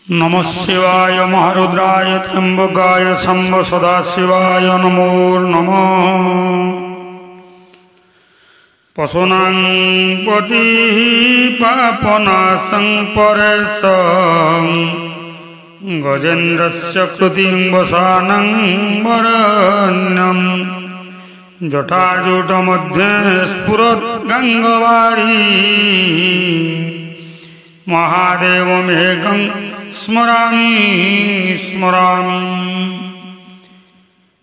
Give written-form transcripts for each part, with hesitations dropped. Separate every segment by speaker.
Speaker 1: नमः शिवाय महारुद्राय त्र्यंबकाय शंभ सदाशिवाय नमो नमः। पशूनां पति पापनाशं परेशं गजेन्द्रस्य कृतिं वसानं वरण्यं जटाजूटमध्ये स्फुरत् गंगवारी महादेवमेकं स्मरामि स्मरामि।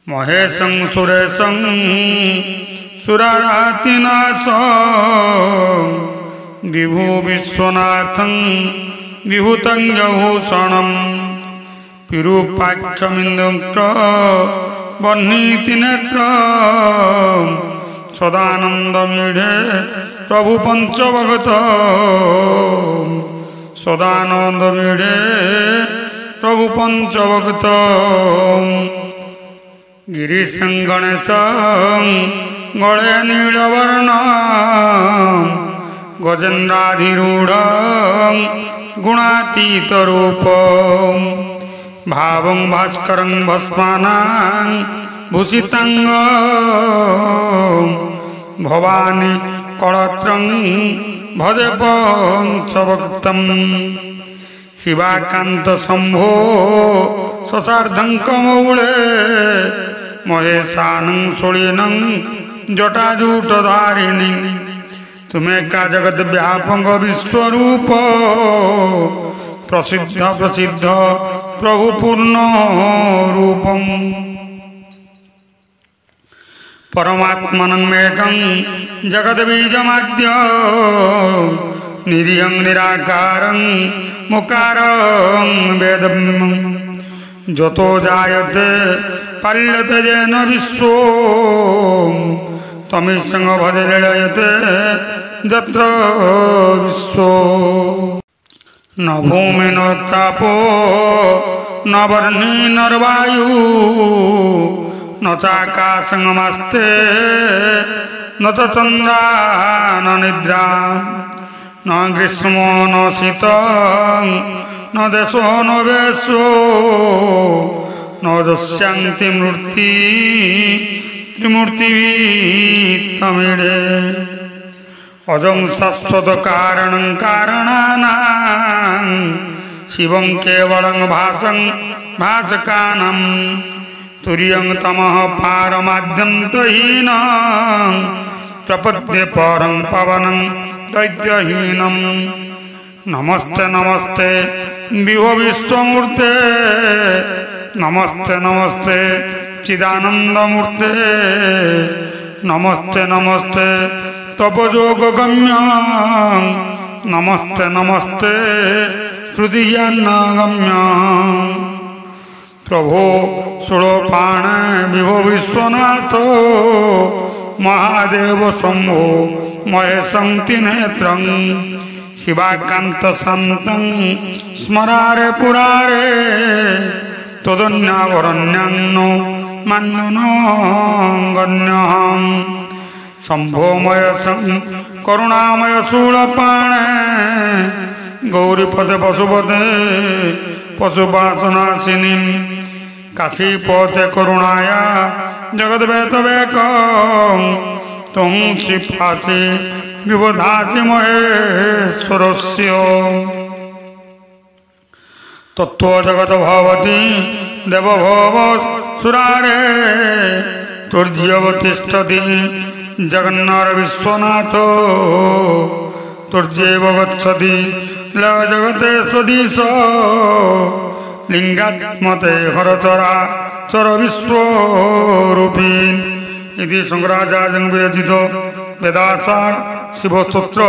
Speaker 1: महेशं सुरेशं सुरारातिनाशं विभु विश्वनाथं विभूतं जभूषणं विरूपाक्षमिन्द्र वह्नितिनेत्रं सदानन्दमीढे प्रभु पंचभगत सदानन्दमीढे प्रभु पंचभगत। गिरीशं गणेशं गणे नीलवर्णं गजेन्द्राधिरूढं गुणातीतरूपं भावं भास्करं भस्मानां भूषितांगं भवानी कळत्रं भजे पंचभक्तं। शिवाकांत शंभो ससार्धंकमौळे महेशानं सुळीनं जटाजूटधारिणी तुम्हें का जगत व्यापक विश्वरूप प्रसिद्ध प्रसिद्ध प्रभु पूर्ण रूपम्। परमात्मनमेकं जगद्बीजमाद्यं निरीहं निराकारं मुकारं वेदं जतो जायते पाल्यते येन विश्वो तमिश्रं भजे लयते यत्र विश्वो। न भूमि न तापो न वर्णी नर्वायु न चाकाशंगमस्ते न च चंद्रा न निद्रा न ग्रीष्मो न शीतं न देशो न वेशो न दस्यांति मूर्ति त्रिमूर्तितमीढे। अजं शाश्वत कारणं कारणानां शिवं केवलं भासं भासकानां तुर्यं तमः पारमाद्यन्तहीनं प्रपद्ये परं पवनं दैत्यहीनं। नमस्ते नमस्ते विभो विश्वमूर्ते नमस्ते नमस्ते चिदानन्दमूर्ते नमस्ते नमस्ते तपोयोगगम्यं नमस्ते नमस्ते श्रुतिज्ञानगम्यं। प्रभो षोडपाण विभो विश्वनाथ महादेव शंभो महेशं त्रिनेत्रं शिवाकांत शान्तं स्मरारे पुरारे तदन्यावरण्यां नो मन्नो गण्यं। शंभोमय करुणामय शूलपाणे गौरीपते पशुपते पशुपाशनाशिनी काशीपते करुणाया जगद्वेतवेकं त्वं शिफासि विबुधासि महेश्वरस्य। तत्त्व जगत भवति देवभव सुरारे तुर्यवतिष्ठति जगन्नाथ विश्वनाथ तुर्येव गच्छति जगते सदीश लिंगात्मते हरचरा चर विश्वरूपी। इति शंकराचार्यं विरचितो वेदासार शिवस्तोत्र।